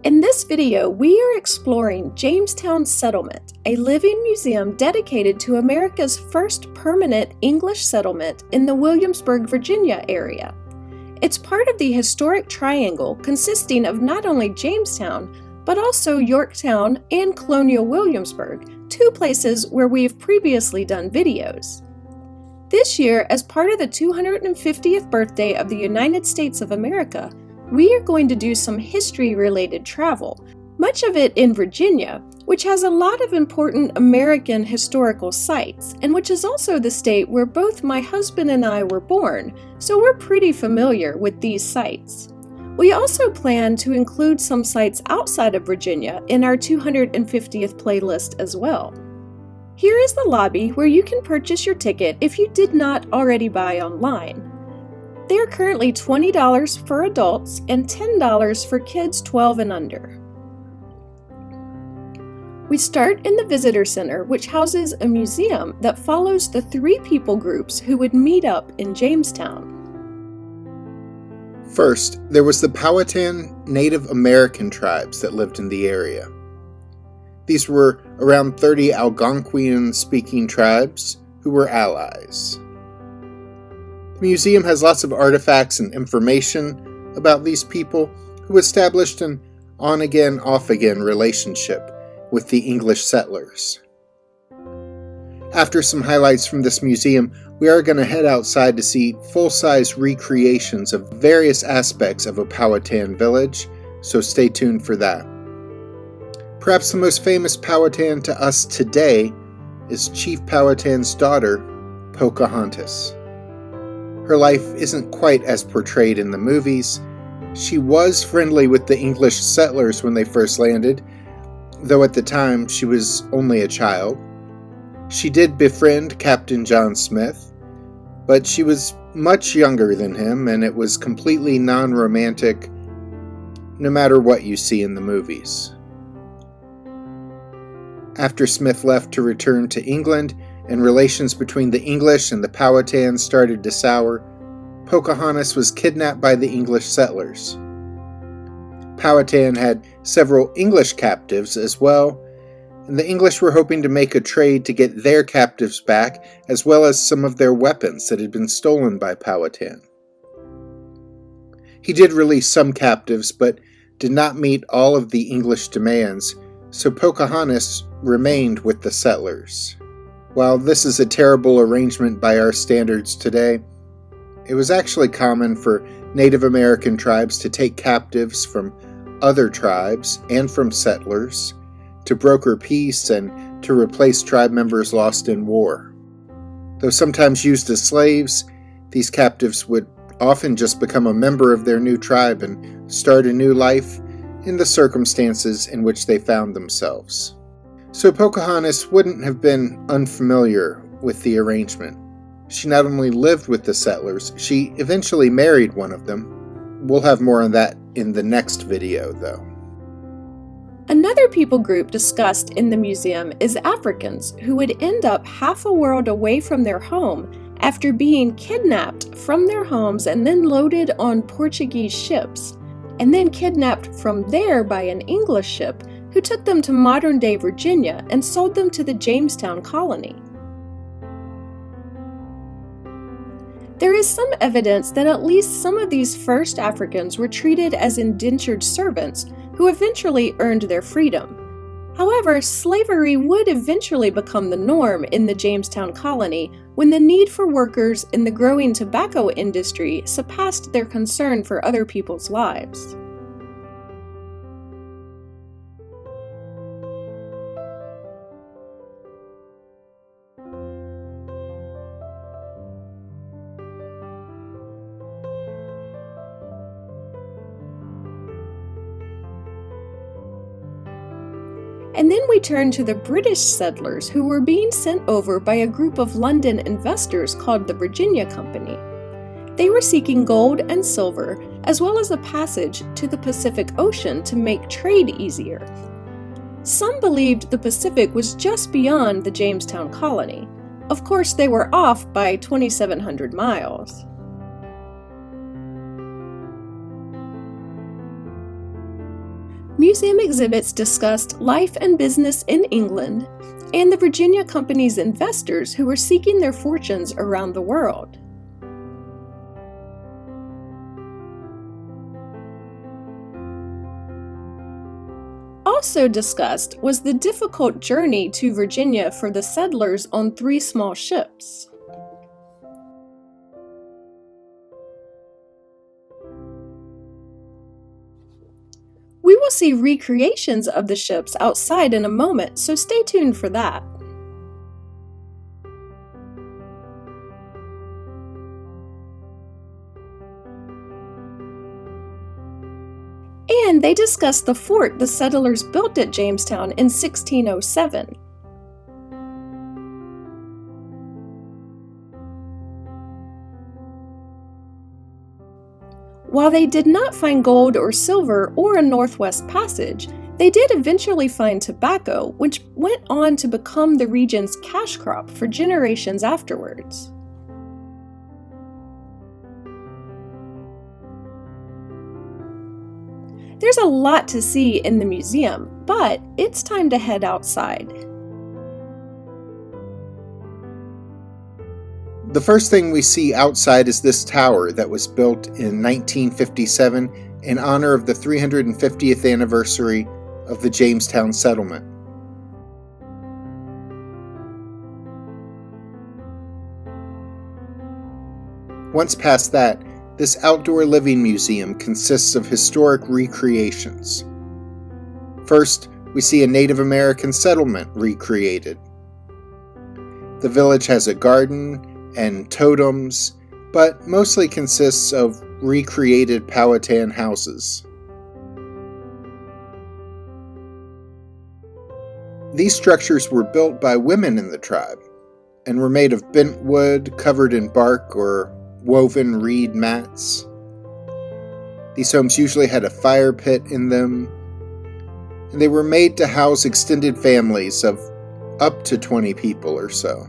In this video, we are exploring Jamestown Settlement, a living museum dedicated to America's first permanent English settlement in the Williamsburg, Virginia area. It's part of the historic triangle consisting of not only Jamestown, but also Yorktown and Colonial Williamsburg, two places where we've previously done videos. This year, as part of the 250th birthday of the United States of America, we are going to do some history-related travel, much of it in Virginia, which has a lot of important American historical sites, and which is also the state where both my husband and I were born, so we're pretty familiar with these sites. We also plan to include some sites outside of Virginia in our 250th playlist as well. Here is the lobby where you can purchase your ticket if you did not already buy online. They are currently $20 for adults and $10 for kids 12 and under. We start in the Visitor Center, which houses a museum that follows the three people groups who would meet up in Jamestown. First, there was the Powhatan Native American tribes that lived in the area. These were around 30 Algonquian-speaking tribes who were allies. The museum has lots of artifacts and information about these people who established an on-again, off-again relationship with the English settlers. After some highlights from this museum, we are going to head outside to see full-size recreations of various aspects of a Powhatan village, so stay tuned for that. Perhaps the most famous Powhatan to us today is Chief Powhatan's daughter, Pocahontas. Her life isn't quite as portrayed in the movies. She was friendly with the English settlers when they first landed, though at the time she was only a child. She did befriend Captain John Smith, but she was much younger than him, and it was completely non-romantic, no matter what you see in the movies. After Smith left to return to England, and relations between the English and the Powhatan started to sour, Pocahontas was kidnapped by the English settlers. Powhatan had several English captives as well, and the English were hoping to make a trade to get their captives back, as well as some of their weapons that had been stolen by Powhatan. He did release some captives, but did not meet all of the English demands, so Pocahontas remained with the settlers. While this is a terrible arrangement by our standards today, it was actually common for Native American tribes to take captives from other tribes and from settlers to broker peace and to replace tribe members lost in war. Though sometimes used as slaves, these captives would often just become a member of their new tribe and start a new life in the circumstances in which they found themselves. So Pocahontas wouldn't have been unfamiliar with the arrangement. She not only lived with the settlers, she eventually married one of them. We'll have more on that in the next video, though. Another people group discussed in the museum is Africans, who would end up half a world away from their home after being kidnapped from their homes and then loaded on Portuguese ships, and then kidnapped from there by an English ship who took them to modern-day Virginia and sold them to the Jamestown colony. There is some evidence that at least some of these first Africans were treated as indentured servants who eventually earned their freedom. However, slavery would eventually become the norm in the Jamestown colony when the need for workers in the growing tobacco industry surpassed their concern for other people's lives. And then we turn to the British settlers who were being sent over by a group of London investors called the Virginia Company. They were seeking gold and silver, as well as a passage to the Pacific Ocean to make trade easier. Some believed the Pacific was just beyond the Jamestown colony. Of course, they were off by 2,700 miles. Museum exhibits discussed life and business in England and the Virginia Company's investors who were seeking their fortunes around the world. Also discussed was the difficult journey to Virginia for the settlers on 3 small ships. We will see recreations of the ships outside in a moment, so stay tuned for that. And they discussed the fort the settlers built at Jamestown in 1607. While they did not find gold or silver or a Northwest Passage, they did eventually find tobacco, which went on to become the region's cash crop for generations afterwards. There's a lot to see in the museum, but it's time to head outside. The first thing we see outside is this tower that was built in 1957 in honor of the 350th anniversary of the Jamestown settlement. Once past that, this outdoor living museum consists of historic recreations. First, we see a Native American settlement recreated. The village has a garden and totems, but mostly consists of recreated Powhatan houses. These structures were built by women in the tribe and were made of bent wood covered in bark or woven reed mats. These homes usually had a fire pit in them, and they were made to house extended families of up to 20 people or so.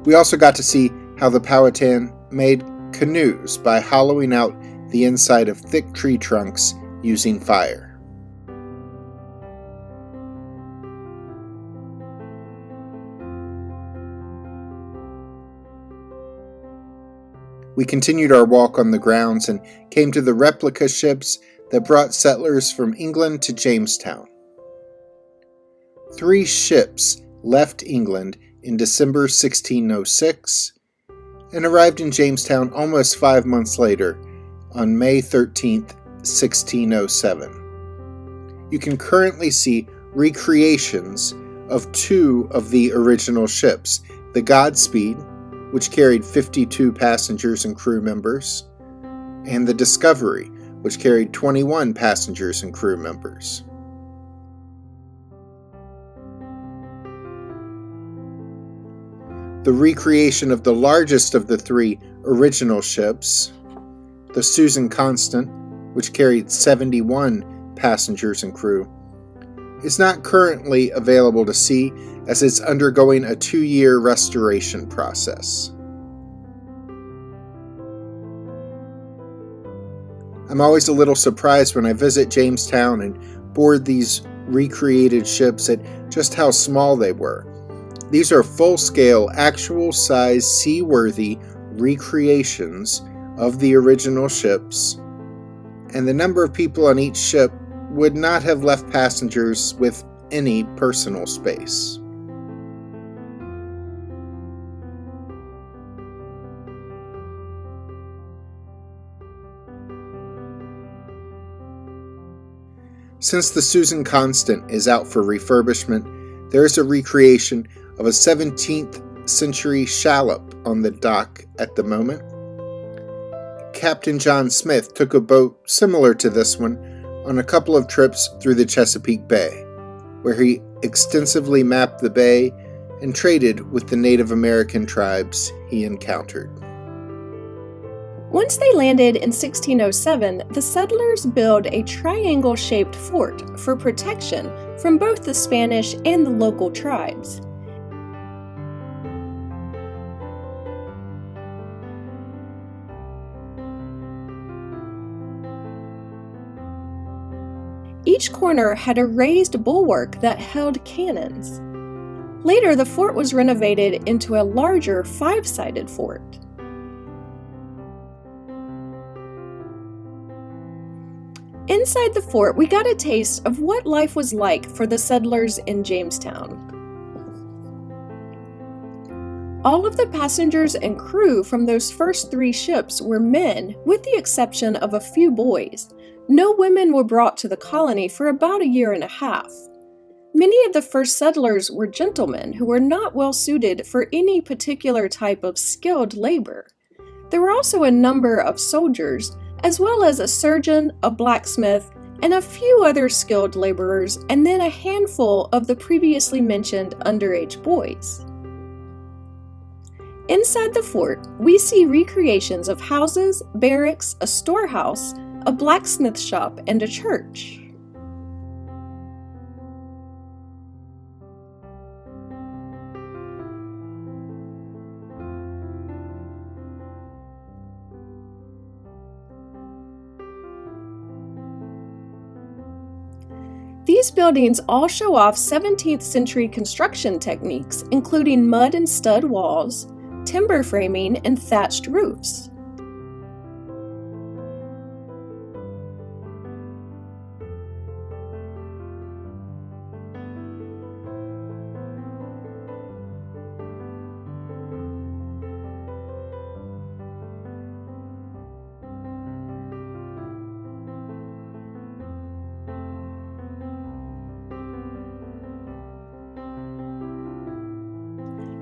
We also got to see how the Powhatan made canoes by hollowing out the inside of thick tree trunks using fire. We continued our walk on the grounds and came to the replica ships that brought settlers from England to Jamestown. 3 ships left England in December 1606 and arrived in Jamestown almost 5 months later on May 13, 1607. You can currently see recreations of 2 of the original ships, the Godspeed, which carried 52 passengers and crew members, and the Discovery, which carried 21 passengers and crew members. The recreation of the largest of the 3 original ships, the Susan Constant, which carried 71 passengers and crew, is not currently available to see as it's undergoing a 2-year restoration process. I'm always a little surprised when I visit Jamestown and board these recreated ships at just how small they were. These are full-scale, actual-size, seaworthy recreations of the original ships, and the number of people on each ship would not have left passengers with any personal space. Since the Susan Constant is out for refurbishment, there is a recreation of a 17th century shallop on the dock at the moment. Captain John Smith took a boat similar to this one on a couple of trips through the Chesapeake Bay, where he extensively mapped the bay and traded with the Native American tribes he encountered. Once they landed in 1607, the settlers built a triangle-shaped fort for protection from both the Spanish and the local tribes. Each corner had a raised bulwark that held cannons. Later, the fort was renovated into a larger five-sided fort. Inside the fort, we got a taste of what life was like for the settlers in Jamestown. All of the passengers and crew from those first 3 ships were men, with the exception of a few boys. No women were brought to the colony for about a year and a half. Many of the first settlers were gentlemen who were not well suited for any particular type of skilled labor. There were also a number of soldiers, as well as a surgeon, a blacksmith, and a few other skilled laborers, and then a handful of the previously mentioned underage boys. Inside the fort, we see recreations of houses, barracks, a storehouse, a blacksmith shop, and a church. These buildings all show off 17th century construction techniques, including mud and stud walls, timber framing, and thatched roofs.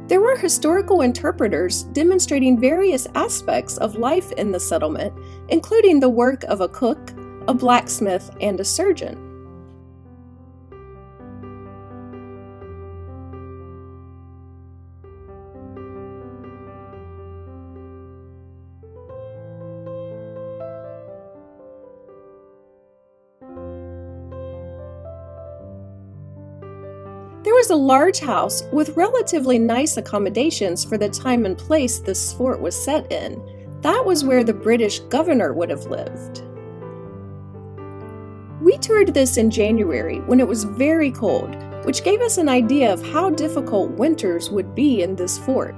There were historical interpreters demonstrating various aspects of life in the settlement, including the work of a cook, a blacksmith, and a surgeon. There was a large house with relatively nice accommodations for the time and place this fort was set in. That was where the British governor would have lived. We toured this in January when it was very cold, which gave us an idea of how difficult winters would be in this fort.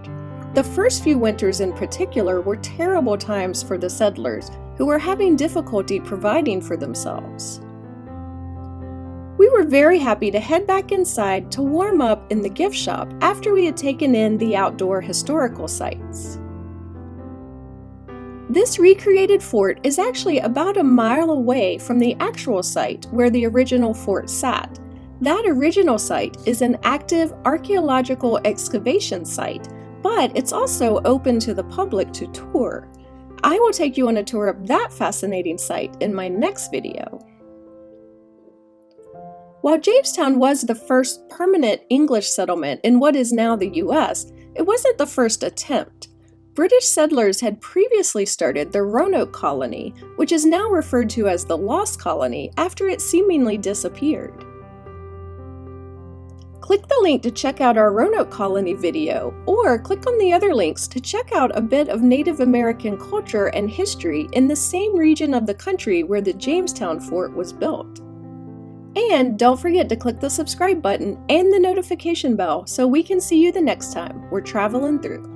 The first few winters in particular were terrible times for the settlers, who were having difficulty providing for themselves. We were very happy to head back inside to warm up in the gift shop after we had taken in the outdoor historical sites. This recreated fort is actually about a mile away from the actual site where the original fort sat. That original site is an active archaeological excavation site, but it's also open to the public to tour. I will take you on a tour of that fascinating site in my next video. While Jamestown was the first permanent English settlement in what is now the U.S., it wasn't the first attempt. British settlers had previously started the Roanoke colony, which is now referred to as the Lost Colony after it seemingly disappeared. Click the link to check out our Roanoke colony video, or click on the other links to check out a bit of Native American culture and history in the same region of the country where the Jamestown fort was built. And don't forget to click the subscribe button and the notification bell so we can see you the next time we're traveling through.